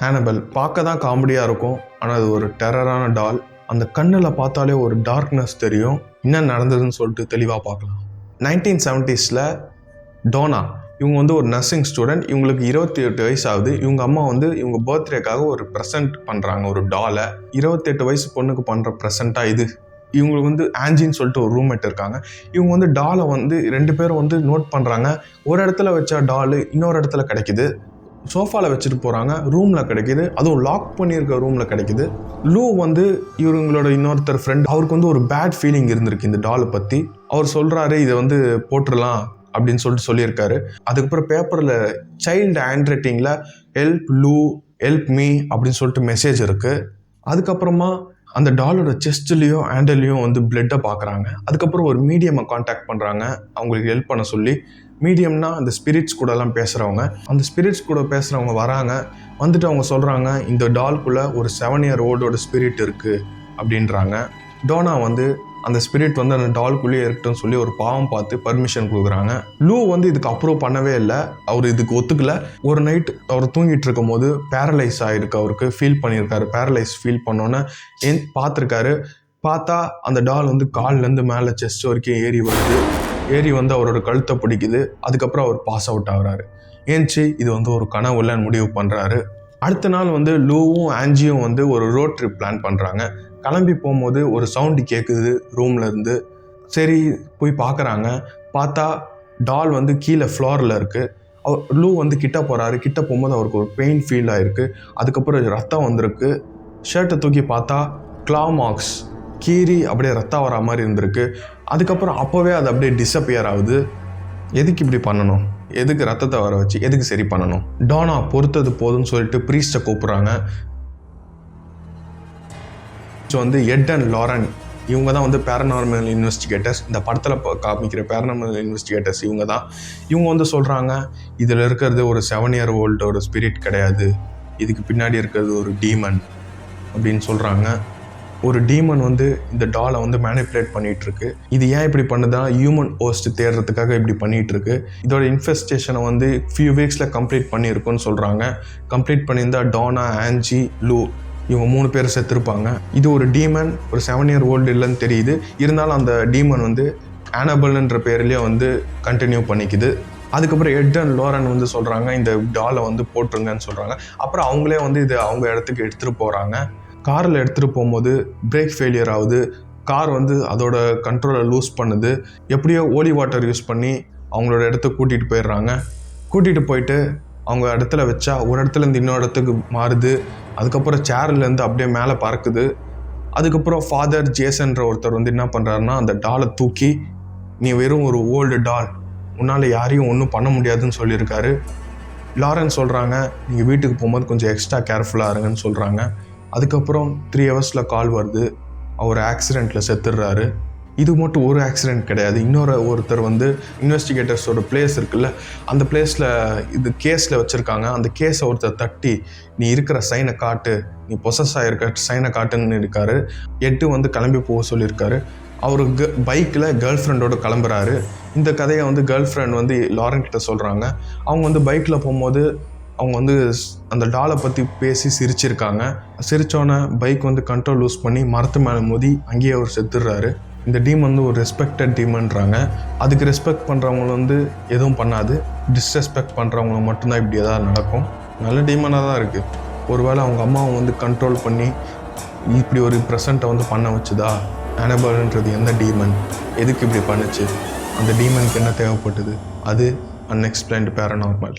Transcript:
ஹேனபல் பார்க்க தான் காமெடியாக இருக்கும், ஆனால் அது ஒரு டெரரான டால். அந்த கண்ணில் பார்த்தாலே ஒரு டார்க்னஸ் தெரியும். என்ன நடந்ததுன்னு சொல்லிட்டு தெளிவாக பார்க்கலாம். 1970s டோனா இவங்க வந்து ஒரு நர்சிங் ஸ்டூடெண்ட். இவங்களுக்கு 28 வயசு ஆகுது. இவங்க அம்மா வந்து இவங்க பர்த்டேக்காக ஒரு ப்ரெசென்ட் பண்ணுறாங்க, ஒரு டாலை. 28 வயசு பொண்ணுக்கு பண்ணுற ப்ரெசென்ட்டாக இது. இவங்களுக்கு வந்து ஆன்ஜின்னு சொல்லிட்டு ஒரு ரூம்மேட் இருக்காங்க. இவங்க வந்து டாலை வந்து 2 பேரும் வந்து நோட் பண்ணுறாங்க. ஒரு இடத்துல வச்ச டாலு இன்னொரு இடத்துல கிடைக்குது. சோஃபாவில் வச்சுட்டு போகிறாங்க, ரூமில் கிடைக்கிது. அதுவும் லாக் பண்ணியிருக்க ரூமில் கிடைக்கிது. லூ வந்து இவங்களோட இன்னொருத்தர் ஃப்ரெண்ட், அவருக்கு வந்து ஒரு பேட் ஃபீலிங் இருந்திருக்கு இந்த டாலை பற்றி. அவர் சொல்கிறாரு இதை வந்து போட்டுடலாம் அப்படின்னு சொல்லிட்டு சொல்லியிருக்காரு. அதுக்கப்புறம் பேப்பரில் சைல்டு ஹேண்ட் ரைட்டிங்கில் ஹெல்ப் லூ, ஹெல்ப் மீ அப்படின்னு சொல்லிட்டு மெசேஜ் இருக்குது. அதுக்கப்புறமா அந்த டாலோட செஸ்ட்லேயும் ஹேண்டல்லையும் வந்து பிளட்டை பார்க்குறாங்க. அதுக்கப்புறம் ஒரு மீடியமை காண்டாக்ட் பண்ணுறாங்க அவங்களுக்கு ஹெல்ப் பண்ண சொல்லி. மீடியம்னா அந்த ஸ்பிரிட்ஸ் கூடலாம் பேசுகிறவங்க. அந்த ஸ்பிரிட்ஸ் கூட பேசுகிறவங்க வராங்க. வந்துட்டு அவங்க சொல்கிறாங்க இந்த டால்குள்ளே ஒரு 7 year oldோட ஸ்பிரிட் இருக்குது அப்படின்றாங்க. டோனா வந்து அந்த ஸ்பிரிட் வந்து அந்த டால்குள்ளேயே இருக்கட்டும்னு சொல்லி ஒரு பாவம் பார்த்து பர்மிஷன் கொடுக்குறாங்க. லூ வந்து இதுக்கு அப்ரூவ் பண்ணவே இல்லை. அவர் இதுக்கு ஒத்துக்கல. ஒரு நைட் அவர் தூங்கிட்டு இருக்கும் போது பேரலைஸ் ஆகிருக்கு, அவருக்கு ஃபீல் பண்ணியிருக்காரு. பேரலைஸ் ஃபீல் பண்ணோன்னே பார்த்துருக்காரு. பார்த்தா அந்த டால் வந்து கால்லேருந்து மேலே செஸ்ட் வரைக்கும் ஏறி வந்து அவரோட கழுத்தை பிடிக்குது. அதுக்கப்புறம் அவர் பாஸ் அவுட் ஆகுறாரு. ஏன்ச்சு இது வந்து ஒரு கனவுலன்னு முடிவு பண்ணுறாரு. அடுத்த நாள் வந்து லூவும் ஆன்ஜியும் வந்து ஒரு ரோட் ட்ரிப் பிளான் பண்ணுறாங்க. கிளம்பி போகும்போது ஒரு சவுண்டு கேட்குது ரூமில் இருந்து. சரி போய் பார்க்குறாங்க. பார்த்தா டால் வந்து கீழே ஃப்ளோரில் இருக்குது. லூ வந்து கிட்ட போகிறாரு. கிட்ட போகும்போது அவருக்கு ஒரு பெயின் ஃபீல் ஆகிருக்கு. அதுக்கப்புறம் ரத்தம் வந்திருக்கு. ஷர்ட்டை தூக்கி பார்த்தா க்ளா மார்க்ஸ், கீறி அப்படியே ரத்தம் வர மாதிரி இருந்திருக்கு. அதுக்கப்புறம் அப்போவே அது அப்படியே டிஸப்பியர் ஆகுது. எதுக்கு இப்படி பண்ணணும்? எதுக்கு ரத்தத்தை வர வச்சு எதுக்கு சரி பண்ணணும்? டோனா பொறுத்தது போதும்னு சொல்லிட்டு ப்ரீஸ்ட்டை கூப்பிட்றாங்க. வந்து எட் அண்ட் லாரன் இவங்க தான் வந்து பேரநார்மல் இன்வெஸ்டிகேட்டர்ஸ். இந்த படத்தில் காமிக்கிற பேரநார்மல் இன்வெஸ்டிகேட்டர்ஸ் இவங்க தான். இவங்க வந்து சொல்கிறாங்க இதில் இருக்கிறது ஒரு 7 year oldோட ஸ்பிரிட் கிடையாது, இதுக்கு பின்னாடி இருக்கிறது ஒரு டீமன் அப்படின்னு சொல்கிறாங்க. ஒரு டீமன் வந்து இந்த டாலை வந்து மேனிப்புலேட் பண்ணிகிட்ருக்கு. இது ஏன் இப்படி பண்ணுதுன்னா ஹியூமன் ஹோஸ்ட் தேடுறதுக்காக இப்படி பண்ணிகிட்ருக்கு. இதோட இன்வெஸ்டிகேஷனை வந்து ஃபியூ வீக்ஸில் கம்ப்ளீட் பண்ணியிருக்குன்னு சொல்கிறாங்க. கம்ப்ளீட் பண்ணியிருந்தா டோனா, ஆன்ஜி, லூ இவங்க 3 பேர் செத்துருப்பாங்க. இது ஒரு டீமன், ஒரு 7 year old இல்லைன்னு தெரியுது. இருந்தாலும் அந்த டீமன் வந்து ஆனபல்ன்ற பேர்லேயே வந்து கண்டினியூ பண்ணிக்குது. அதுக்கப்புறம் எட் அண்ட் லாரன் வந்து சொல்கிறாங்க இந்த டாலை வந்து போட்டுருங்கன்னு சொல்கிறாங்க. அப்புறம் அவங்களே வந்து இது அவங்க இடத்துக்கு எடுத்துகிட்டு போகிறாங்க. காரில் எடுத்துகிட்டு போகும்போது பிரேக் ஃபெயிலியர் ஆகுது. கார் வந்து அதோட கண்ட்ரோலை லூஸ் பண்ணுது. எப்படியோ ஓலி வாட்டர் யூஸ் பண்ணி அவங்களோட இடத்துக்கு கூட்டிகிட்டு போயிடுறாங்க. கூட்டிகிட்டு போயிட்டு அவங்க இடத்துல வச்சா ஒரு இடத்துலேருந்து இன்னொரு இடத்துக்கு மாறுது. அதுக்கப்புறம் சேர்லேருந்து அப்படியே மேலே பறக்குது. அதுக்கப்புறம் ஃபாதர் ஜேசன்ற ஒருத்தர் வந்து என்ன பண்ணுறாருன்னா அந்த டாலை தூக்கி நீ வெறும் ஒரு ஓல்டு டால், உன்னால் யாரையும் ஒன்றும் பண்ண முடியாதுன்னு சொல்லியிருக்காரு. லாரன்ஸ் சொல்கிறாங்க நீங்கள் வீட்டுக்கு போகும்போது கொஞ்சம் எக்ஸ்ட்ரா கேர்ஃபுல்லாக இருங்கன்னு சொல்கிறாங்க. அதுக்கப்புறம் 3 hours கால் வருது. அவர் ஆக்சிடெண்ட்டில் செத்துடுறாரு. இது மட்டும் ஒரு ஆக்சிடெண்ட் கிடையாது. ஒருத்தர் வந்து இன்வெஸ்டிகேட்டர்ஸோட பிளேஸ் இருக்குல்ல, அந்த பிளேஸில் இது கேஸில் வச்சுருக்காங்க. அந்த கேஸை ஒருத்தர் தட்டி நீ இருக்கிற சைனை காட்டு, நீ பொசஸ் ஆகிருக்க சைனை காட்டுன்னு இருக்காரு. எட்டு வந்து கிளம்பி போக சொல்லியிருக்காரு. அவர் பைக்கில் கேர்ள் ஃப்ரெண்டோடு கிளம்புறாரு. இந்த கதையை வந்து கேர்ள் ஃப்ரெண்ட் வந்து லாரன் கிட்ட சொல்கிறாங்க. அவங்க வந்து பைக்கில் போகும்போது அவங்க வந்து அந்த டாலை பற்றி பேசி சிரிச்சிருக்காங்க. சிரித்தோன்னே பைக் வந்து கண்ட்ரோல் லூஸ் பண்ணி மரத்து மேலே மோதி அங்கேயே அவர் செத்துடுறாரு. இந்த டீம் வந்து ஒரு ரெஸ்பெக்டட் டீம்ன்றாங்க. அதுக்கு ரெஸ்பெக்ட் பண்ணுறவங்க வந்து எதுவும் பண்ணாது, டிஸ்ரெஸ்பெக்ட் பண்ணுறவங்க மட்டும்தான் இப்படி எதாவது நடக்கும். நல்ல டீமனாக தான் இருக்குது. ஒருவேளை அவங்க அம்மாவை வந்து கண்ட்ரோல் பண்ணி இப்படி ஒரு ப்ரெசண்ட்டை வந்து பண்ண வச்சுதா? ஆனபல்ன்றது எந்த டீமன், எதுக்கு இப்படி பண்ணுச்சு, அந்த டீமனுக்கு என்ன தேவைப்பட்டது? அது அன்எக்ஸ்பிளைன்டு பேரநார்மல்.